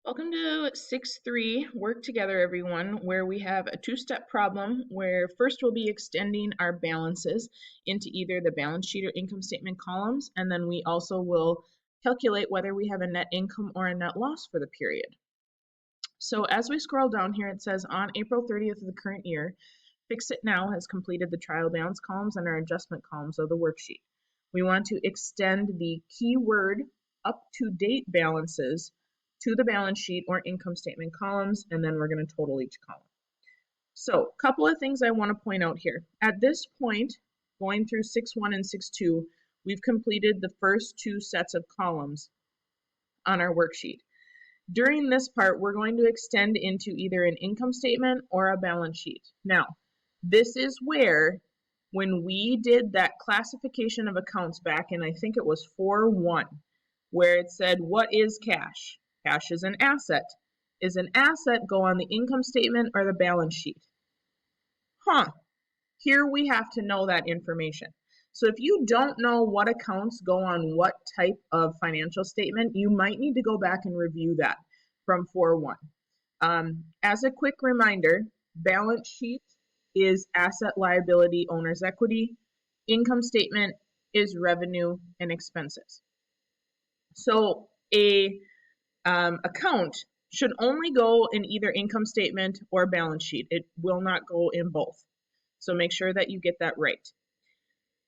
Welcome to 6-3 Work Together, everyone, where we have a two-step problem where first we'll be extending our balances into either the balance sheet or income statement columns, and then we also will calculate whether we have a net income or a net loss for the period. So as we scroll down here, it says on April 30th of the current year, Fix It Now has completed the trial balance columns and our adjustment columns of the worksheet. We want to extend the keyword up-to-date balances to the balance sheet or income statement columns, and then we're going to total each column. So a couple of things I want to point out here. At this point, going through 6-1 and 6-2, we've completed the first two sets of columns on our worksheet. During this part, we're going to extend into either an income statement or a balance sheet. Now, this is where, when we did that classification of accounts back in, I think it was 4-1, where it said, what is cash? Cash is an asset. Is an asset go on the income statement or the balance sheet? Here we have to know that information. So if you don't know what accounts go on what type of financial statement, you might need to go back and review that from 4-1. As a quick reminder, balance sheet is asset, liability, owner's equity. Income statement is revenue and expenses. So a account should only go in either income statement or balance sheet. It will not go in both. So make sure that you get that right.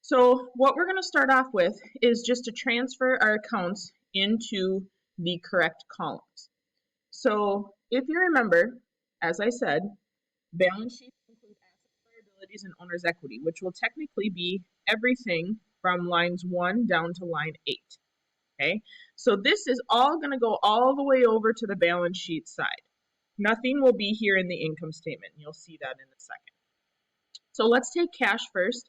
So what we're going to start off with is just to transfer our accounts into the correct columns. So if you remember, as I said, balance sheets include assets, liabilities, and owner's equity, which will technically be everything from lines 1 down to line 8. Okay, so this is all going to go all the way over to the balance sheet side. Nothing will be here in the income statement. You'll see that in a second. So let's take cash first.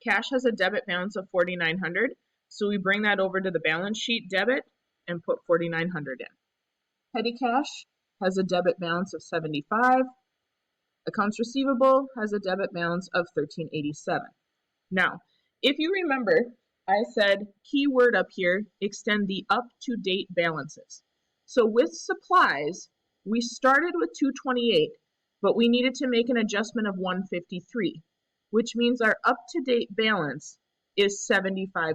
Cash has a debit balance of $4,900, so we bring that over to the balance sheet debit and put $4,900 in. Petty cash has a debit balance of $75. Accounts receivable has a debit balance of $1,387. Now, if you remember, I said keyword up here, extend the up-to-date balances. So with supplies, we started with $228, but we needed to make an adjustment of $153, which means our up-to-date balance is $75.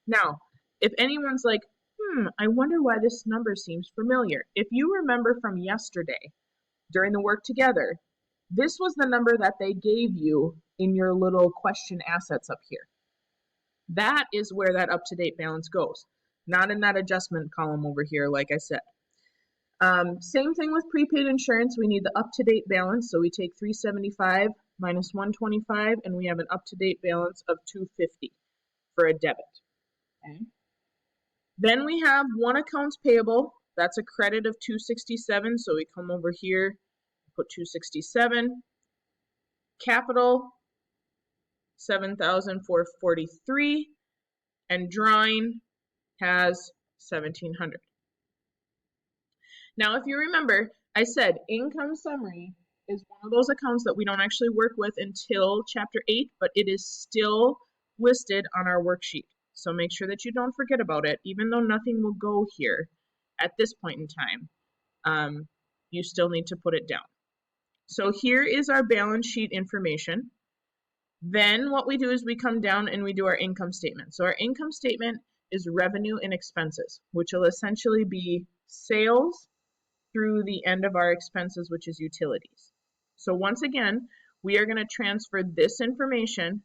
Now, if anyone's like, I wonder why this number seems familiar. If you remember from yesterday, during the work together, this was the number that they gave you in your little question assets up here. That is where that up-to-date balance goes, not in that adjustment column over here, like I said. Same thing with prepaid insurance. We need the up-to-date balance, so we take $375 minus $125, and we have an up-to-date balance of $250 for a debit. Okay. Then we have one accounts payable. That's a credit of $267, so we come over here, put $267. Capital, $7,443, and drawing has $1,700. Now, if you remember, I said income summary is one of those accounts that we don't actually work with until Chapter 8, but it is still listed on our worksheet. So make sure that you don't forget about it, even though nothing will go here at this point in time. You still need to put it down. So here is our balance sheet information. Then what we do is we come down and we do our income statement. So our income statement is revenue and expenses, which will essentially be sales through the end of our expenses, which is utilities. So once again, we are going to transfer this information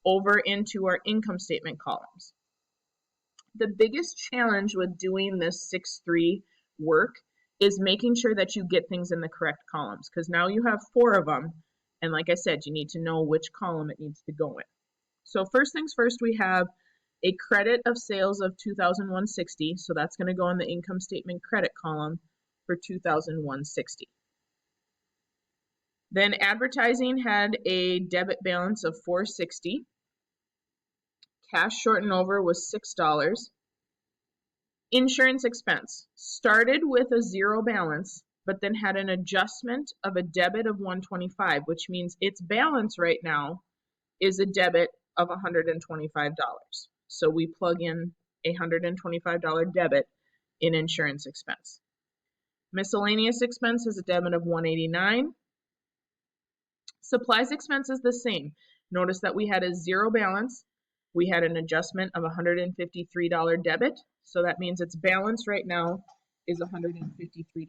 over into our income statement columns. The biggest challenge with doing this 6-3 work is making sure that you get things in the correct columns, because now you have 4 of them. And like I said, you need to know which column it needs to go in. So first things first, we have a credit of sales of $2,160. So that's going to go in the income statement credit column for $2,160. Then advertising had a debit balance of $460. Cash short and over was $6. Insurance expense started with a 0 balance, but then had an adjustment of a debit of $125, which means its balance right now is a debit of $125. So we plug in a $125 debit in insurance expense. Miscellaneous expense is a debit of $189. Supplies expense is the same. Notice that we had a zero balance. We had an adjustment of $153 debit. So that means its balance right now is $153.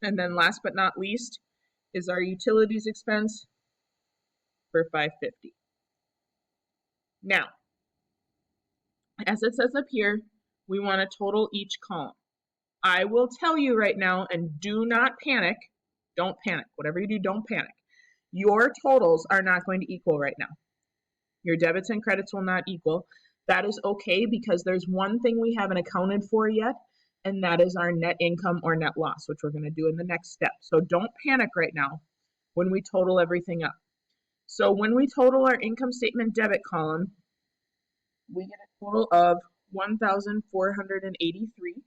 And then last but not least is our utilities expense for $550. Now, as it says up here, we want to total each column. I will tell you right now, and do not panic. Don't panic. Whatever you do, don't panic. Your totals are not going to equal right now. Your debits and credits will not equal. That is okay because there's one thing we haven't accounted for yet, and that is our net income or net loss, which we're going to do in the next step. So don't panic right now when we total everything up. So when we total our income statement debit column, we get a total of $1,483.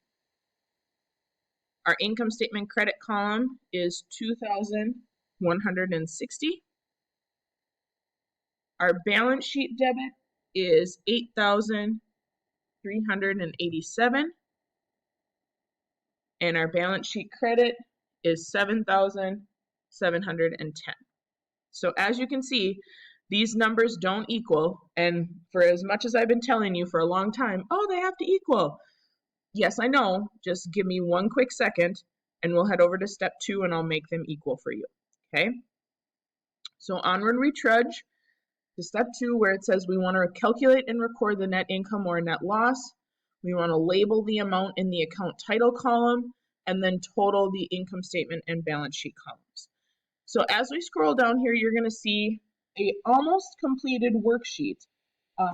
Our income statement credit column is $2,160. Our balance sheet debit is $8,387. And our balance sheet credit is $7,710. So as you can see, these numbers don't equal. And for as much as I've been telling you for a long time, oh, they have to equal. Yes, I know. Just give me one quick second and we'll head over to step 2 and I'll make them equal for you. Okay? So onward we trudge to step 2 where it says we want to calculate and record the net income or net loss. We want to label the amount in the account title column and then total the income statement and balance sheet columns. So as we scroll down here, you're going to see a almost completed worksheet.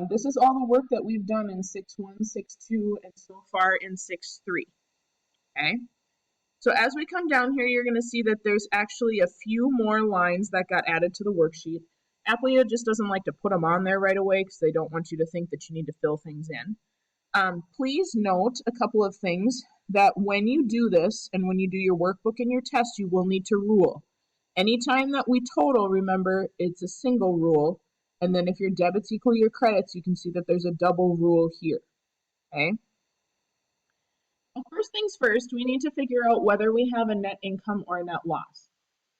This is all the work that we've done in 6.1, 6.2, and so far in 6.3. Okay? So as we come down here, you're going to see that there's actually a few more lines that got added to the worksheet. Applia just doesn't like to put them on there right away because they don't want you to think that you need to fill things in. Please note a couple of things that when you do this and when you do your workbook and your test, you will need to rule. Anytime that we total, remember, it's a single rule. And then if your debits equal your credits, you can see that there's a double rule here. Okay? Well, first things first, we need to figure out whether we have a net income or a net loss.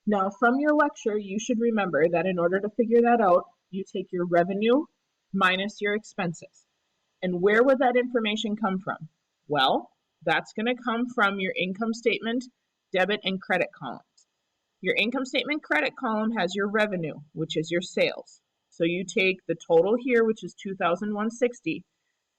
Now, from your lecture, you should remember that in order to figure that out, you take your revenue minus your expenses. And where would that information come from? Well, that's going to come from your income statement, debit, and credit columns. Your income statement credit column has your revenue, which is your sales. So you take the total here, which is $2,160,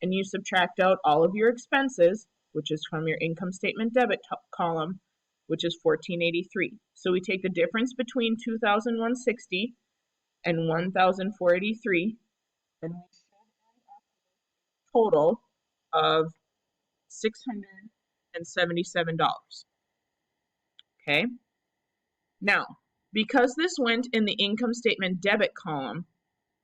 and you subtract out all of your expenses, which is from your income statement debit column, which is $1,483. So we take the difference between $2,160 and $1,483, and we should end up with a total of $677. Okay? Now, because this went in the income statement debit column,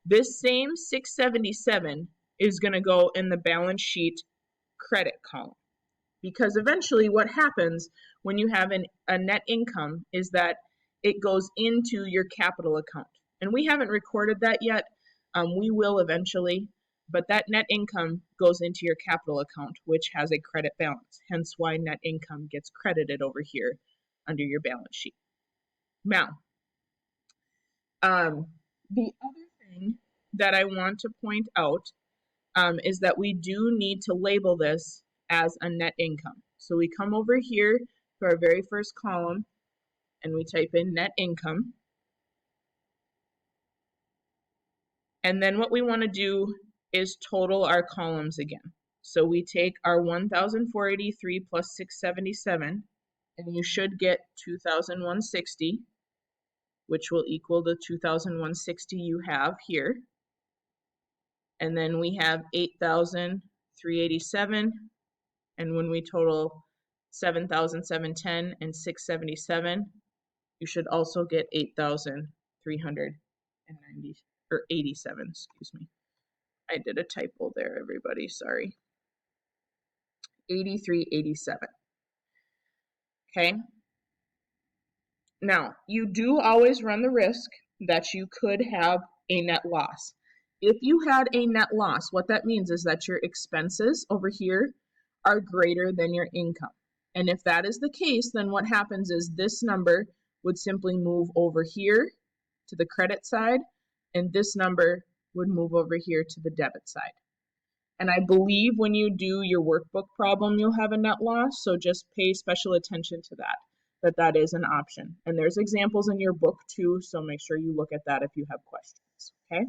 this same $677 is going to go in the balance sheet credit column. Because eventually what happens when you have a net income is that it goes into your capital account. And we haven't recorded that yet. We will eventually. But that net income goes into your capital account, which has a credit balance. Hence why net income gets credited over here under your balance sheet. Now, the other thing that I want to point out is that we do need to label this as a net income. So we come over here to our very first column and we type in net income. And then what we want to do is total our columns again. So we take our 1,483 plus 677, and you should get 2,160, which will equal the 2,160 you have here. And then we have 8,387, and when we total 7,710 and 677, you should also get 8,390 or 87, excuse me. I did a typo there, everybody, sorry. 8387. Okay? Now, you do always run the risk that you could have a net loss. If you had a net loss, what that means is that your expenses over here are greater than your income. And if that is the case, then what happens is this number would simply move over here to the credit side, and this number would move over here to the debit side. And I believe when you do your workbook problem, you'll have a net loss, so just pay special attention to that is an option. And there's examples in your book too, so make sure you look at that if you have questions, okay?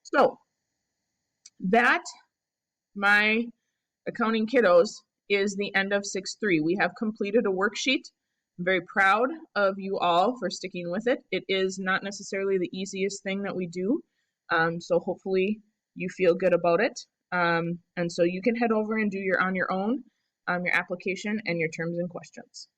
So that, my accounting kiddos, is the end of 6-3. We have completed a worksheet. I'm very proud of you all for sticking with it. It is not necessarily the easiest thing that we do, so hopefully you feel good about it. And so you can head over and do on your own your application and your terms and questions.